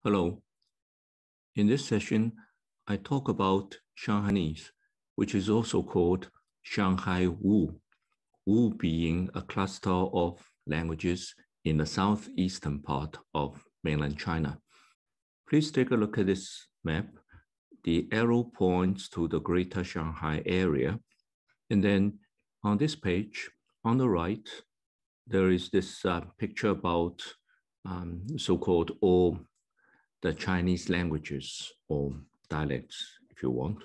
Hello. In this session, I talk about Shanghainese, which is also called Shanghai Wu, Wu being a cluster of languages in the southeastern part of mainland China. Please take a look at this map. The arrow points to the greater Shanghai area. And then on this page, on the right, there is this picture about so-called all the Chinese languages or dialects, if you want,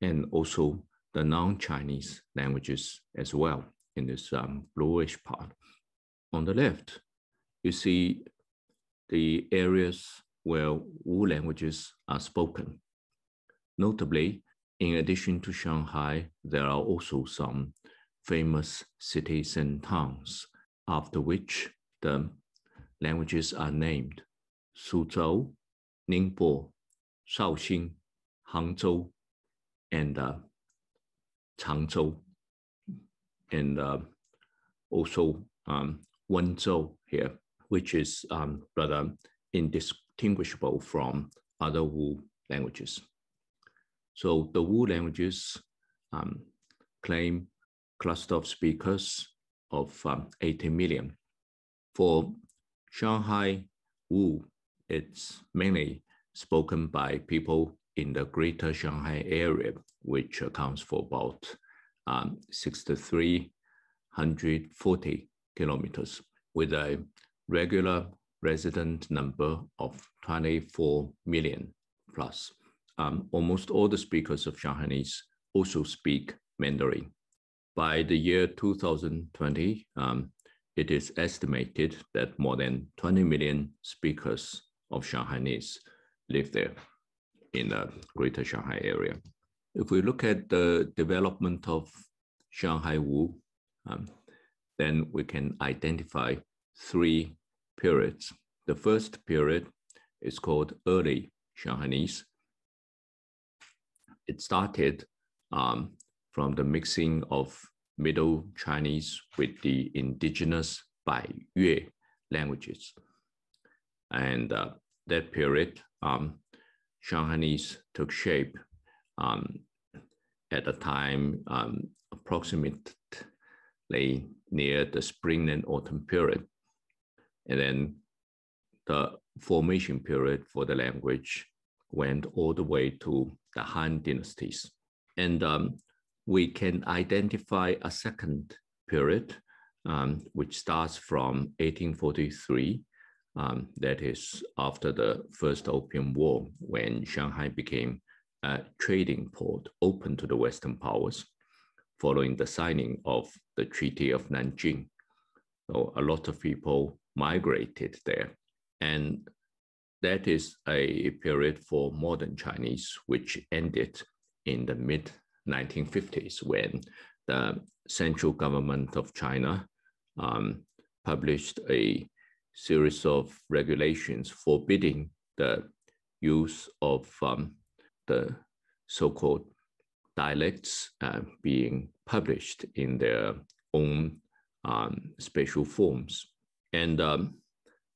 and also the non-Chinese languages as well in this bluish part. On the left, you see the areas where Wu languages are spoken. Notably, in addition to Shanghai, there are also some famous cities and towns after which the languages are named: Suzhou, Ningbo, Shaoxing, Hangzhou, and Changzhou, and also Wenzhou here, which is rather indistinguishable from other Wu languages. So the Wu languages claim cluster of speakers of 80 million. For Shanghai Wu, it's mainly spoken by people in the greater Shanghai area, which accounts for about 6,340 kilometers, with a regular resident number of 24 million plus. Almost all the speakers of Shanghainese also speak Mandarin. By the year 2020, it is estimated that more than 20 million speakers of Shanghainese live there in the greater Shanghai area. If we look at the development of Shanghai Wu, then we can identify three periods. The first period is called early Shanghainese. It started from the mixing of Middle Chinese with the indigenous Baiyue languages. And that period, Shanghainese took shape at a time approximately near the spring and autumn period. And then the formation period for the language went all the way to the Han dynasties. And we can identify a second period, which starts from 1843, that is after the First Opium War, when Shanghai became a trading port open to the Western powers, following the signing of the Treaty of Nanjing. So a lot of people migrated there. And that is a period for modern Chinese, which ended in the mid-1950s when the central government of China published a series of regulations forbidding the use of the so-called dialects being published in their own special forms. And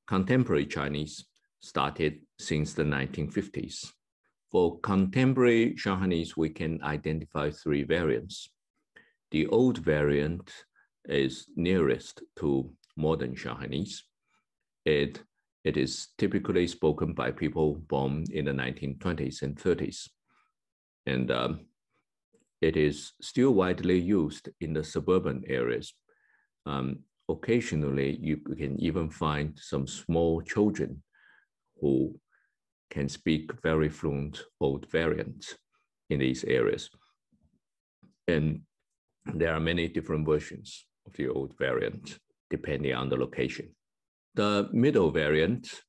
contemporary Chinese started since the 1950s. For contemporary Shanghainese, we can identify three variants. The old variant is nearest to modern Shanghainese. It is typically spoken by people born in the 1920s and 30s. And it is still widely used in the suburban areas. Occasionally, you can even find some small children who can speak very fluent old variants in these areas. And there are many different versions of the old variant, depending on the location. The middle variant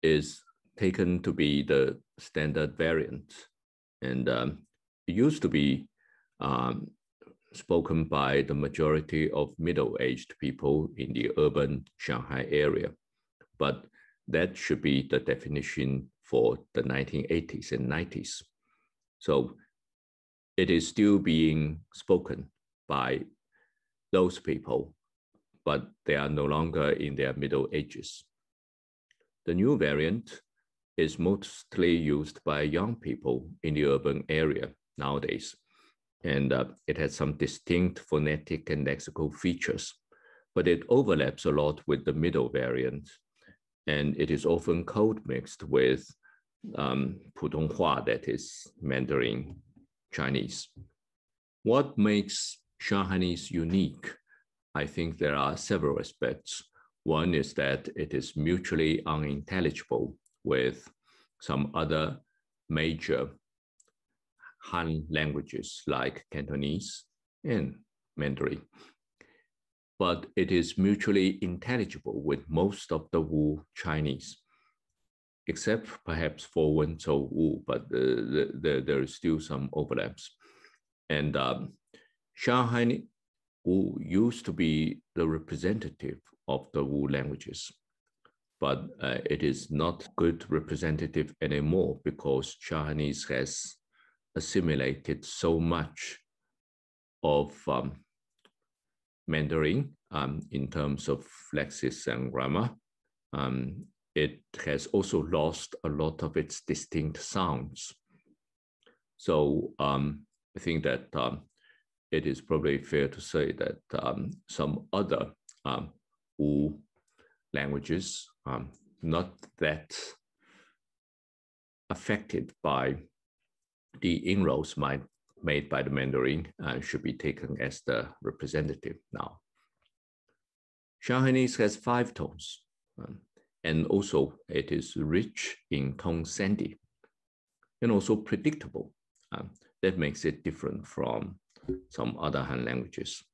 is taken to be the standard variant. And it used to be spoken by the majority of middle-aged people in the urban Shanghai area. But that should be the definition for the 1980s and 90s. So it is still being spoken by those people, but they are no longer in their middle ages. The new variant is mostly used by young people in the urban area nowadays. And it has some distinct phonetic and lexical features, but it overlaps a lot with the middle variant. And it is often code mixed with Putonghua, that is Mandarin Chinese. What makes Shanghainese unique? I think there are several aspects. One is that it is mutually unintelligible with some other major Han languages like Cantonese and Mandarin. But it is mutually intelligible with most of the Wu Chinese, except perhaps for Wenzhou Wu, but there is still some overlaps. And Shanghai Wu used to be the representative of the Wu languages, but it is not good representative anymore because Shanghainese has assimilated so much of Mandarin in terms of lexis and grammar. It has also lost a lot of its distinct sounds. So I think that it is probably fair to say that some other Wu languages, not that affected by the inroads made by the Mandarin, should be taken as the representative now. Shanghainese has 5 tones, and also it is rich in tone sandy and also predictable. That makes it different from some other Han languages.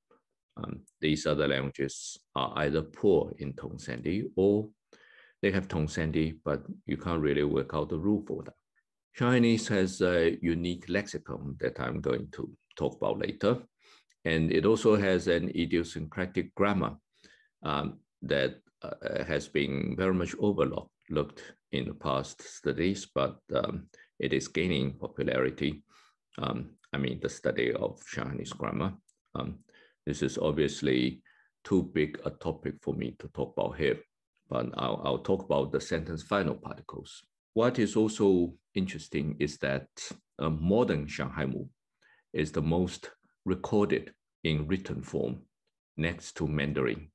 These other languages are either poor in tone sandy or they have tone sandy, but you can't really work out the rule for that. Shanghainese has a unique lexicon that I'm going to talk about later. And it also has an idiosyncratic grammar that has been very much overlooked in the past studies, but it is gaining popularity. I mean, the study of Shanghainese grammar. This is obviously too big a topic for me to talk about here, but I'll talk about the sentence final particles. What is also interesting is that modern Shanghai Wu is the most recorded in written form next to Mandarin.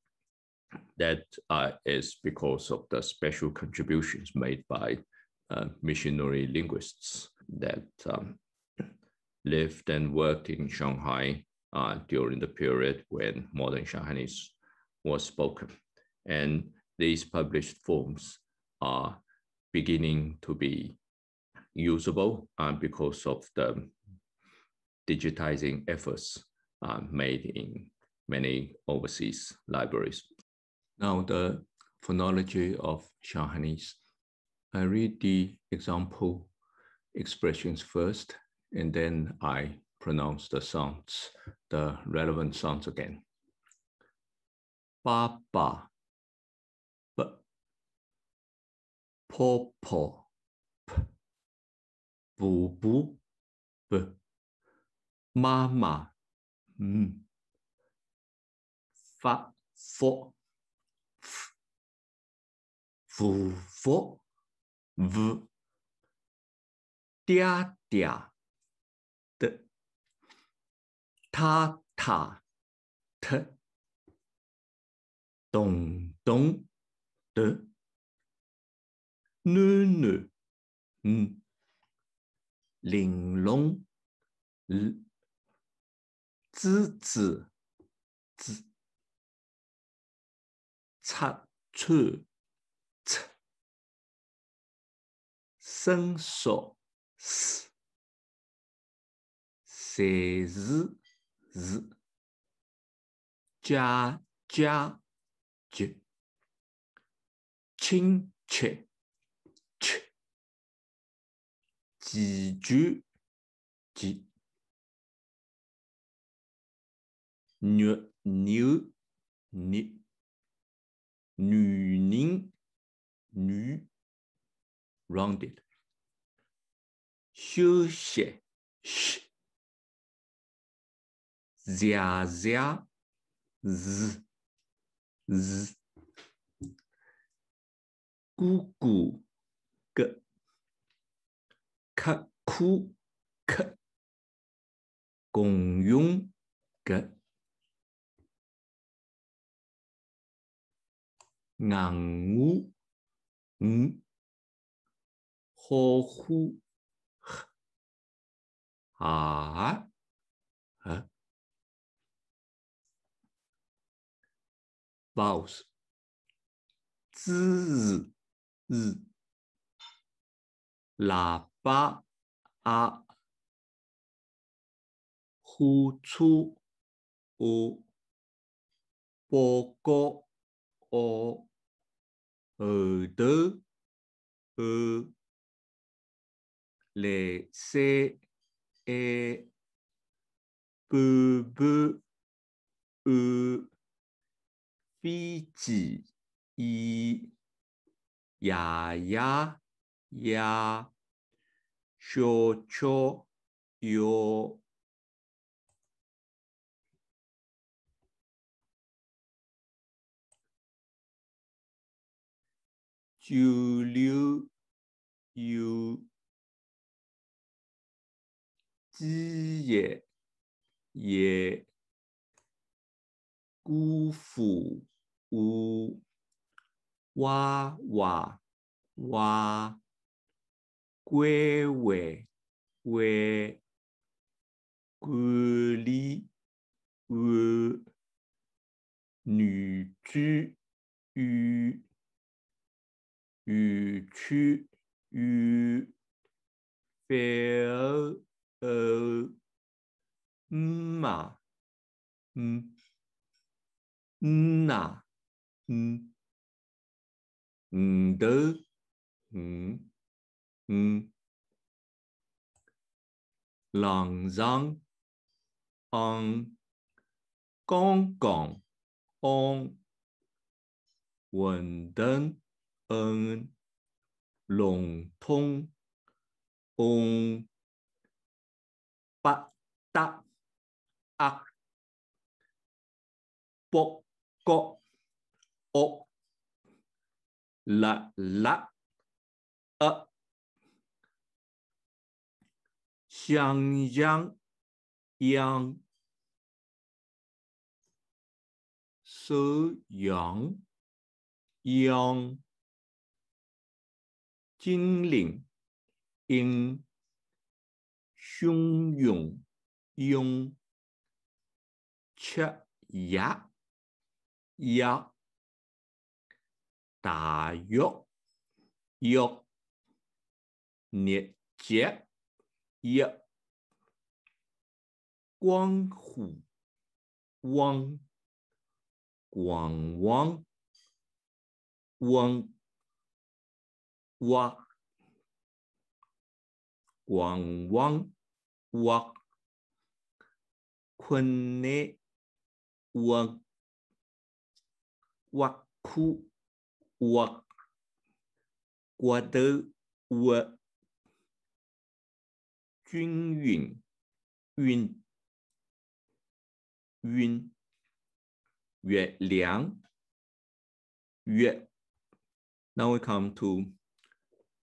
That is because of the special contributions made by missionary linguists that lived and worked in Shanghai during the period when modern Shanghainese was spoken. And these published forms are beginning to be usable because of the digitizing efforts made in many overseas libraries. Now, the phonology of Shanghainese. I read the example expressions first, and then I pronounce the sounds, the relevant sounds again. Ba ba, b, po po, p, bu bu, b, ma ma, m, fa fo, f, fu fo, v, dia dia, d, ta ta, t, dong dong, d, nu nu, n, ling long, l, zi zi, z, ca cu, c,生手 s, 写字 z, 家家 j, 亲切 ch, 几句 j, 牛牛 ni, 女人 女 rounded, 休息 sh, 家家 z, z, 姑姑 g, 客库客共用嘅硬物呵护啊vowels 字日喇叭啊呼出报告耳朵来塞布布飞机呀呀呀小小有九六有基也辜负哇哇哇归位为管理女居语区菲尔嘛呐的朗上刚刚稳当笼统八达啊博国啦啦襄阳阳沈阳阳金陵因汹涌涌吃呀呀大约约日节约光虎汪广汪汪哇广汪哇昆内汪哇库哇瓜的哇均匀晕晕月亮月 Now we come to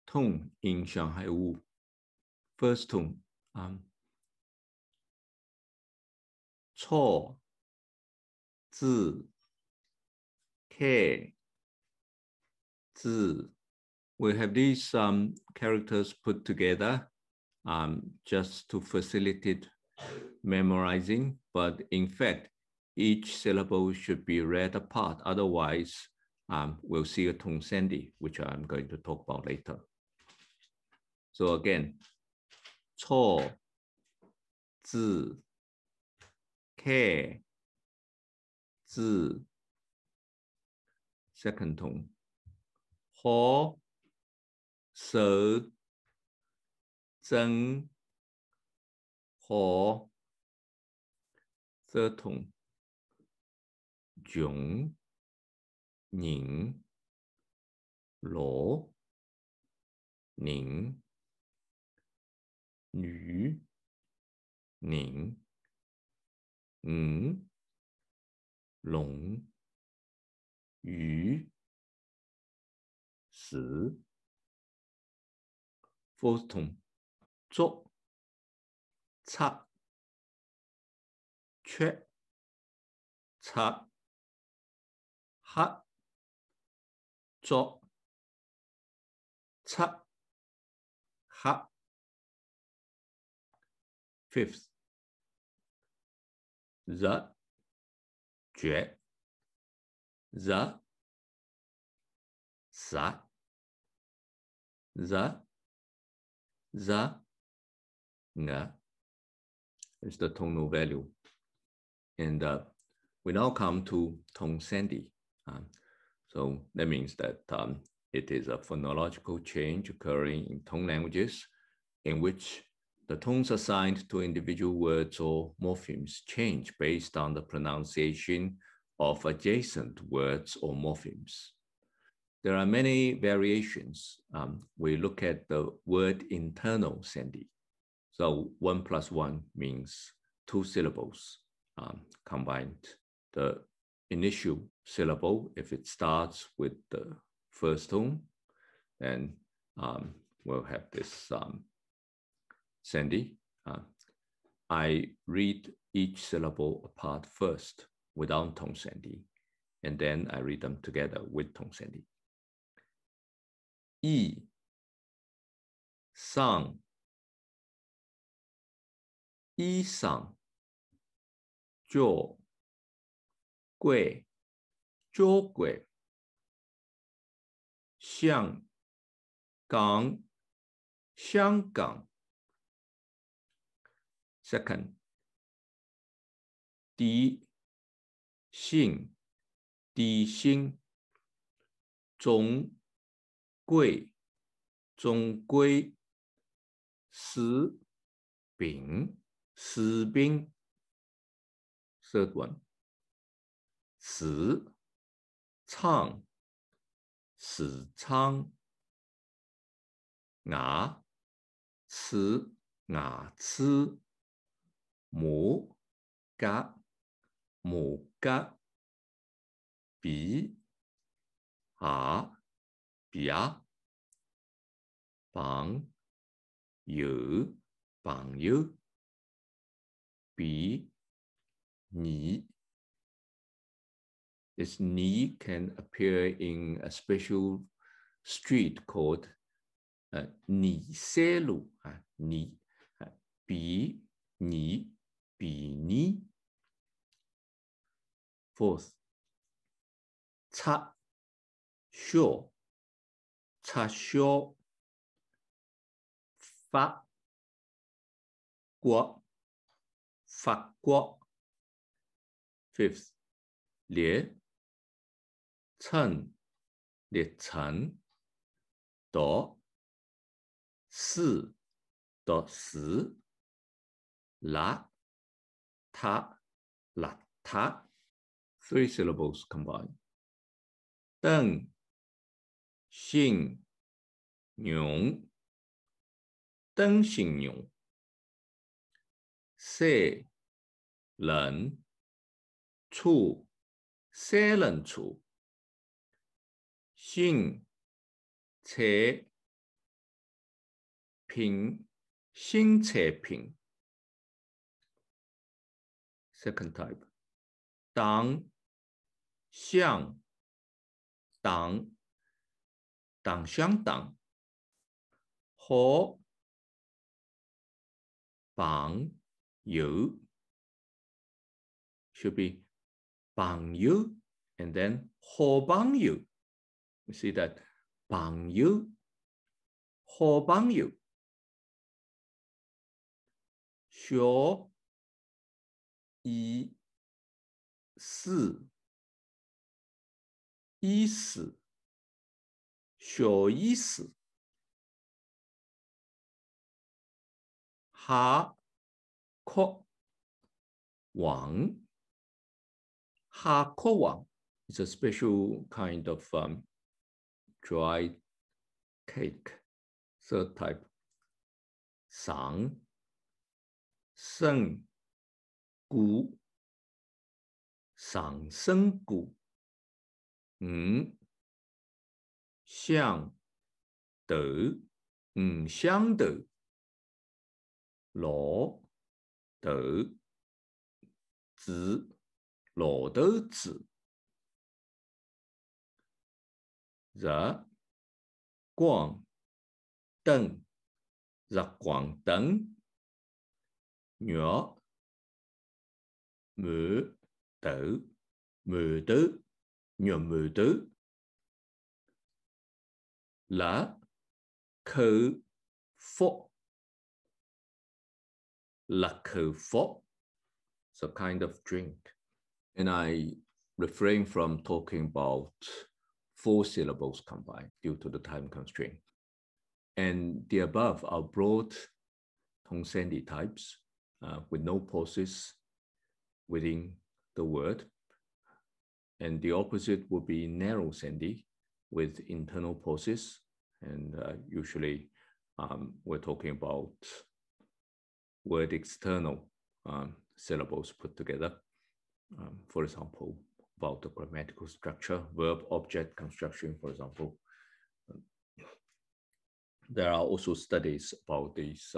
tone in Shanghai Wu. First tone, 错字 K 字 We have these characters put together just to facilitate memorizing, but in fact, each syllable should be read apart. Otherwise, we'll see a tone sandy, which I'm going to talk about later. So again, 错字 K 字 second tone 好舌真好 third tone 囧宁罗宁女宁龙鱼死 fourth tone 足、擦、缺、擦、哈、足、擦、哈。Fifth, the, 绝 the, sa, the, nga is the tonal value. And we now come to tone sandy. So that means that it is a phonological change occurring in tone languages in which the tones assigned to individual words or morphemes change based on the pronunciation of adjacent words or morphemes. There are many variations. We look at the word internal sandy. So 1 + 1 means 2 syllables combined. The initial syllable, if it starts with the first tone, then we'll have this sandy. I read each syllable apart first without tone sandy, and then I read them together with tone sandy. 衣裳衣裳桌柜桌柜香港香港 Second, 底薪底薪中贵中规食饼食饼 Third one, 时唱时昌牙齿牙齿母嘎母嘎鼻鼻朋友朋友比你 This ni can appear in a special street called 你塞路你比你比你 Fourth, 擦削擦削法国法国 Fifth, 列称列称多是多是邋遢邋遢 Three syllables combined. 邓姓牛邓姓牛谁人处谁人处新车品新车品 Second type. 当相当当相当好朋友 should be 朋友 and then 好朋友 you see that 朋友好朋友小意思意思小意思哈克王哈克王 is a special kind of dried cake. Third type. 上升谷上升谷相斗相斗老头子，老头子，日光灯，日光灯，肉馒头，馒头，肉馒头，辣口福，辣口福 is a kind of drink. And I refrain from talking about 4 syllables combined due to the time constraint. And the above are broad Tongsendi types with no pauses within the word. And the opposite would be narrow Sendi with internal pauses. And usually we're talking about word external syllables put together. For example, about the grammatical structure, verb-object construction, for example. There are also studies about these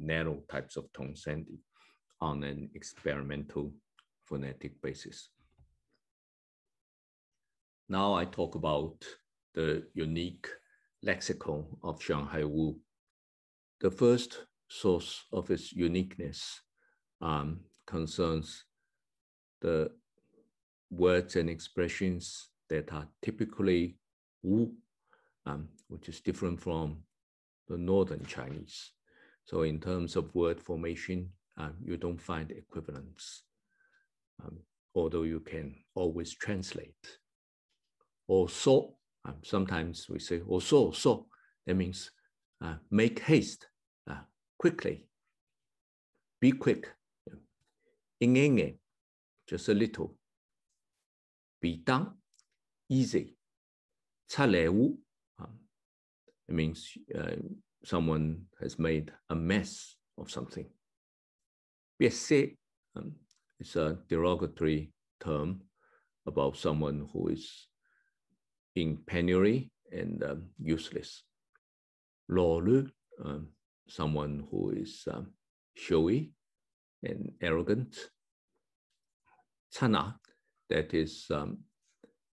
narrow types of Tongsendi on an experimental phonetic basis. Now I talk about the unique lexical of Shanghai Wu. The first source of its uniqueness concerns the words and expressions that are typically Wu, which is different from the Northern Chinese. So in terms of word formation, you don't find equivalents, although you can always translate. Or so, sometimes we say, or so, that means make haste, quickly, be quick. Ingenge, just a little. Bidang, easy. Calewu, it means someone has made a mess of something. Biese is a derogatory term about someone who is in penury and useless. Lolu, someone who is showy and arrogant. Chana, that is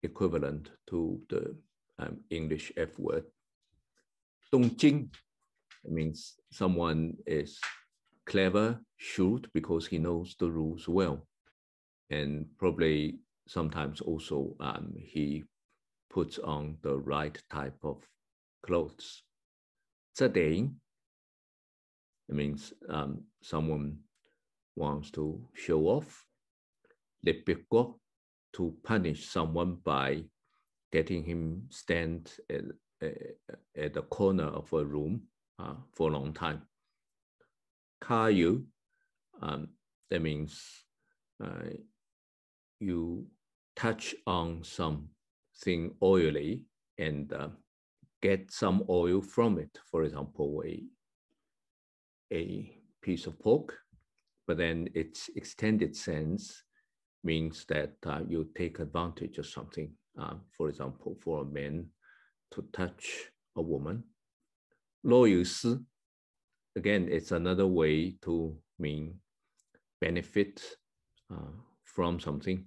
equivalent to the English F word. Dongjing, it means someone is clever, shrewd, because he knows the rules well. And probably sometimes also he puts on the right type of clothes. Zeding, it means someone wants to show off. Lepiko, to punish someone by getting him stand at the corner of a room for a long time. Kayu, that means you touch on something oily and get some oil from it. For example, a piece of pork, but then its extended sense means that you take advantage of something. For example, for a man to touch a woman. 罗有斯, again, it's another way to mean benefit from something.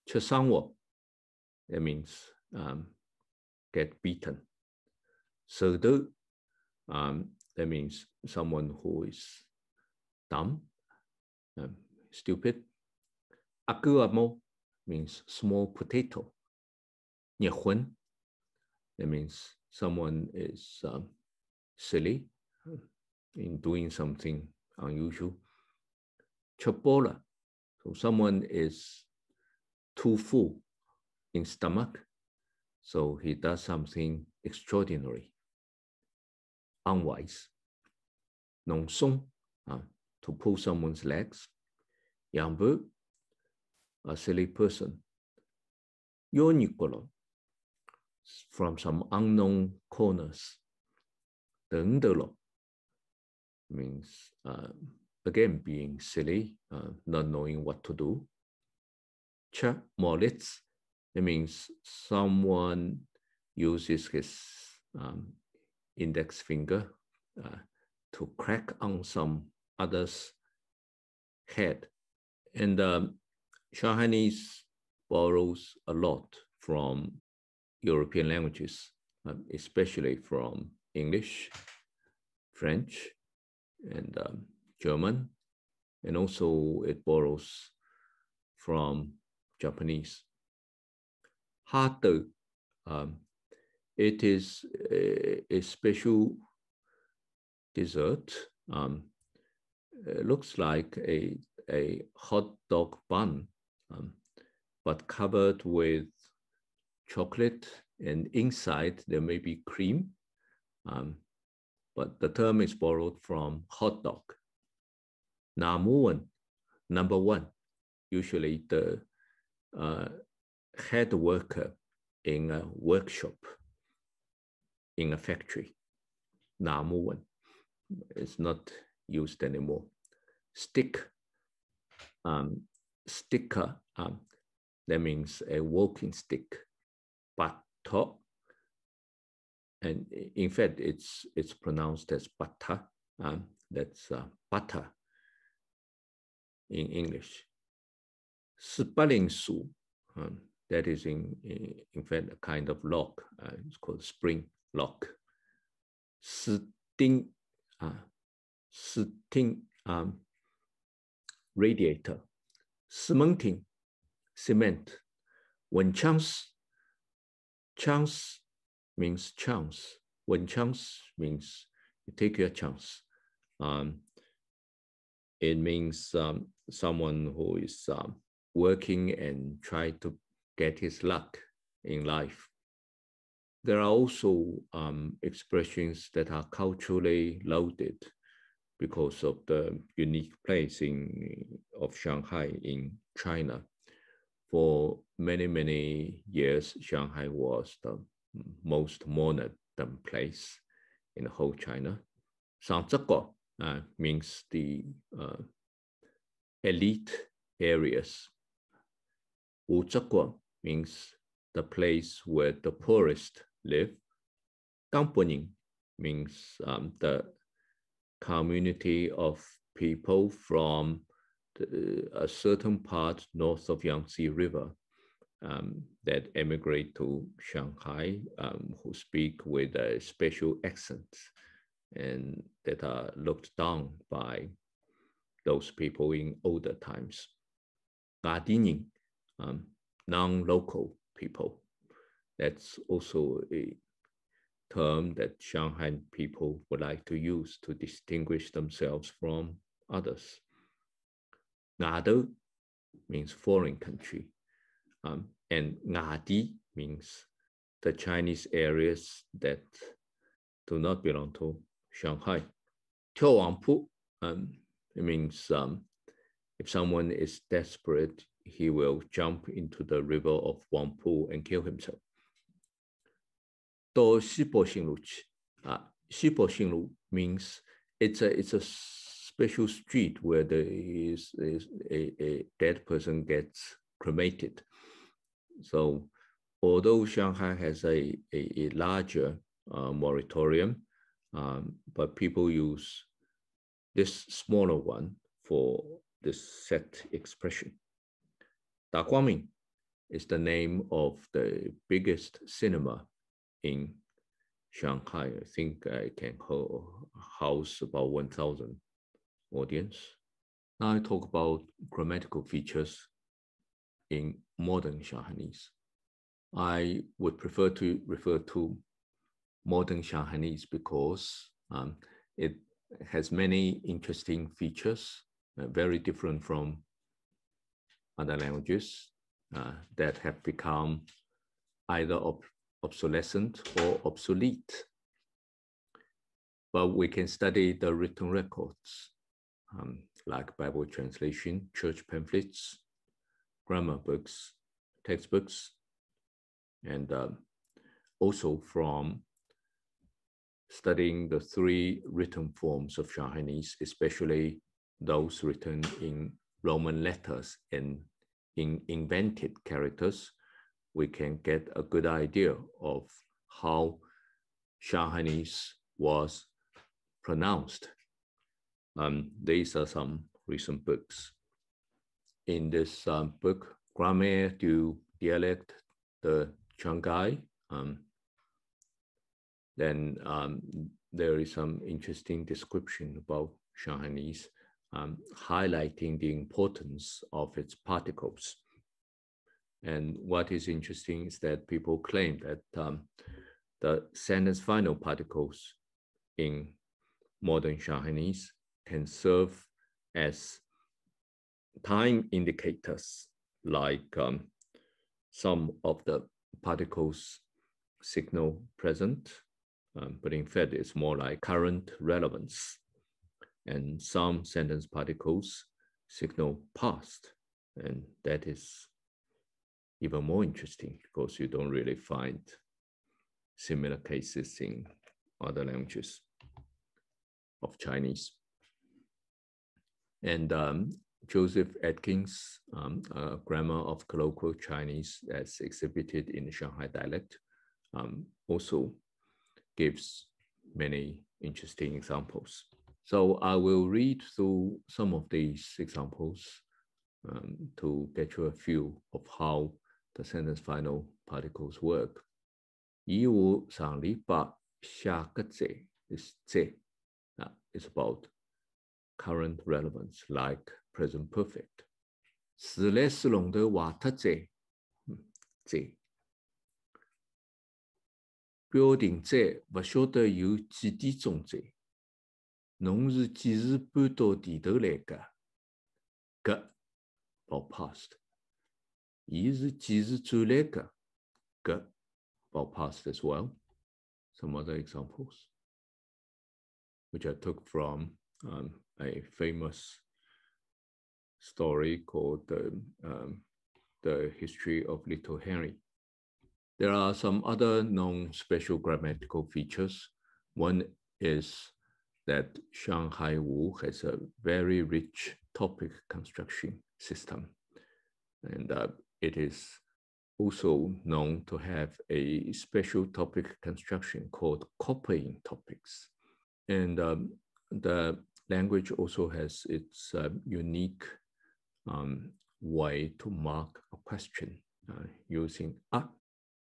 吃伤我, that means get beaten. 舍得, that means someone who is dumb, stupid. Akuamo means small potato. 结婚, that means someone is silly in doing something unusual. Chapola, so someone is too full in stomach, so he does something extraordinary. Unwise. Nongsong, to pull someone's legs. Yangbu, a silly person. Yonikolo, from some unknown corners. Dengdelo means, again, being silly, not knowing what to do. Cha molitz, it means someone uses his index finger to crack on some others' head. And Shanghainese borrows a lot from European languages, especially from English, French, and German, and also it borrows from Japanese. Hata, it is a special dessert. It looks like a hot dog bun, but covered with chocolate, and inside there may be cream. But the term is borrowed from hot dog. Namuan, number one, usually the head worker in a workshop, in a factory. Namuan is not used anymore. Stick, sticker, that means a walking stick. Bato, and in fact, it's pronounced as bata. That's butter in English. Spelling su, that is in fact a kind of lock. It's called spring lock. Sting, radiator. Cementing, cement. When chance means chance. When chance means you take your chance. It means someone who is working and try to get his luck in life. There are also expressions that are culturally loaded because of the unique place of Shanghai in China. For many, many years, Shanghai was the most modern place in the whole China. Shangzheko means the elite areas. Wuzheko means the place where the poorest live. Gamponing means the community of people from a certain part north of Yangtze River that emigrate to Shanghai, who speak with a special accent and that are looked down by those people in older times. Gadining, non-local people. That's also a term that Shanghai people would like to use to distinguish themselves from others. Ngado means foreign country, and Ngadi means the Chinese areas that do not belong to Shanghai. Tiawangpu, it means if someone is desperate, he will jump into the river of Wangpu and kill himself. Do Shibo Xinglu, Shibo Xinglu means it's a special street where there is a dead person gets cremated. So although Shanghai has a larger moratorium, but people use this smaller one for this set expression. Daguangming is the name of the biggest cinema in Shanghai. I think I can house about 1,000 audience. Now I talk about grammatical features in modern Shanghainese. I would prefer to refer to modern Shanghainese because it has many interesting features, very different from other languages that have become either obsolescent or obsolete. But we can study the written records, like Bible translation, church pamphlets, grammar books, textbooks, and also from studying the 3 written forms of Shanghainese, especially those written in Roman letters and in invented characters, we can get a good idea of how Shanghainese was pronounced These are some recent books. In this book, Grammar du Dialect de Shanghai, then there is some interesting description about Shanghainese, highlighting the importance of its particles. And what is interesting is that people claim that the sentence final particles in modern Shanghainese can serve as time indicators, like some of the particles signal present, but in fact it's more like current relevance. And some sentence particles signal past, and that is even more interesting because you don't really find similar cases in other languages of Chinese. And Joseph Atkins' Grammar of Colloquial Chinese, as exhibited in the Shanghai dialect, also gives many interesting examples. So I will read through some of these examples to get you a feel of how the sentence final particles work. 以我上礼拜下个节 is 节 it's about current relevance, like present perfect. 是来是弄的话特节节标定节不晓得有几点钟节，侬是几时搬到地头来的？个 about past. 伊是几时转来的？个 about past as well. Some other examples, which I took from a famous story called The History of Little Henry. There are some other known special grammatical features. One is that Shanghai Wu has a very rich topic construction system, and it is also known to have a special topic construction called copying topics. And the language also has its unique way to mark a question using a,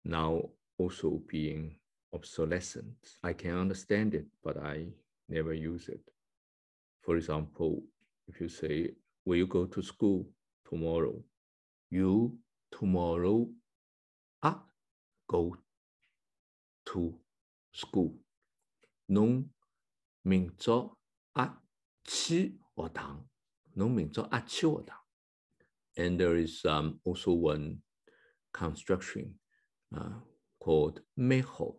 now also being obsolescent. I can understand it, but I never use it. For example, if you say, will you go to school tomorrow? You tomorrow go to school. 侬明早去学堂。侬明早去学堂。And there is also one construction called 美好,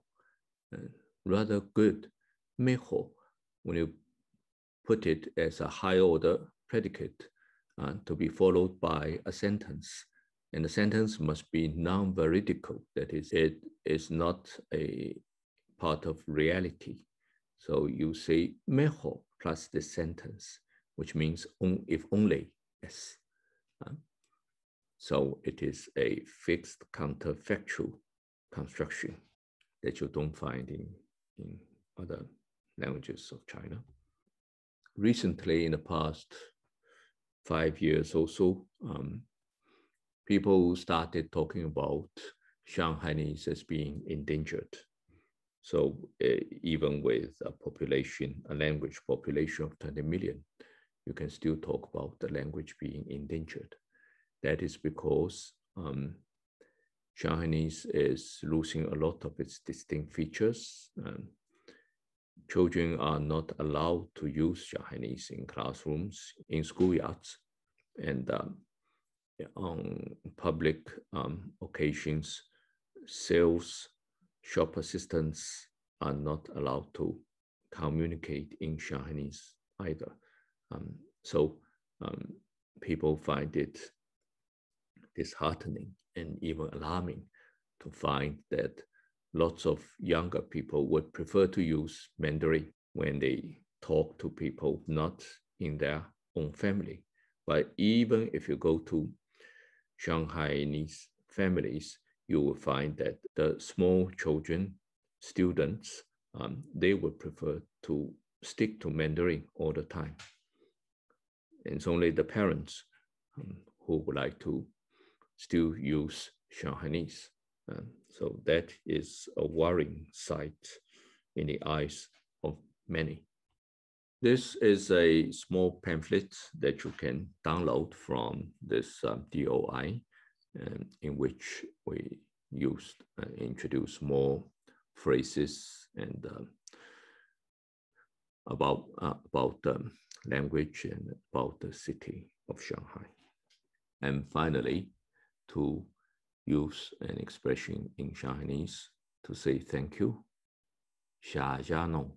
rather good. 美好, when you put it as a high order predicate to be followed by a sentence. And the sentence must be non-veridical. That is, it is not a part of reality. So you say 美好 plus the sentence, which means if only, yes. So it is a fixed counterfactual construction that you don't find in other languages of China. Recently, in the past 5 years or so, people started talking about Shanghainese as being endangered. So even with a language population of 20 million, you can still talk about the language being endangered. That is because Shanghainese is losing a lot of its distinct features. Children are not allowed to use Shanghainese in classrooms, in schoolyards, and on public occasions, sales, shop assistants are not allowed to communicate in Shanghainese either. So people find it disheartening and even alarming to find that lots of younger people would prefer to use Mandarin when they talk to people not in their own family. But even if you go to Shanghainese families, you will find that the small children, students, they would prefer to stick to Mandarin all the time. it's only the parents who would like to still use Shanghainese. So that is a worrying sight in the eyes of many. This is a small pamphlet that you can download from this DOI, in which we used introduce more phrases and about language and about the city of Shanghai. And finally, to use an expression in Shanghainese to say thank you, 下家弄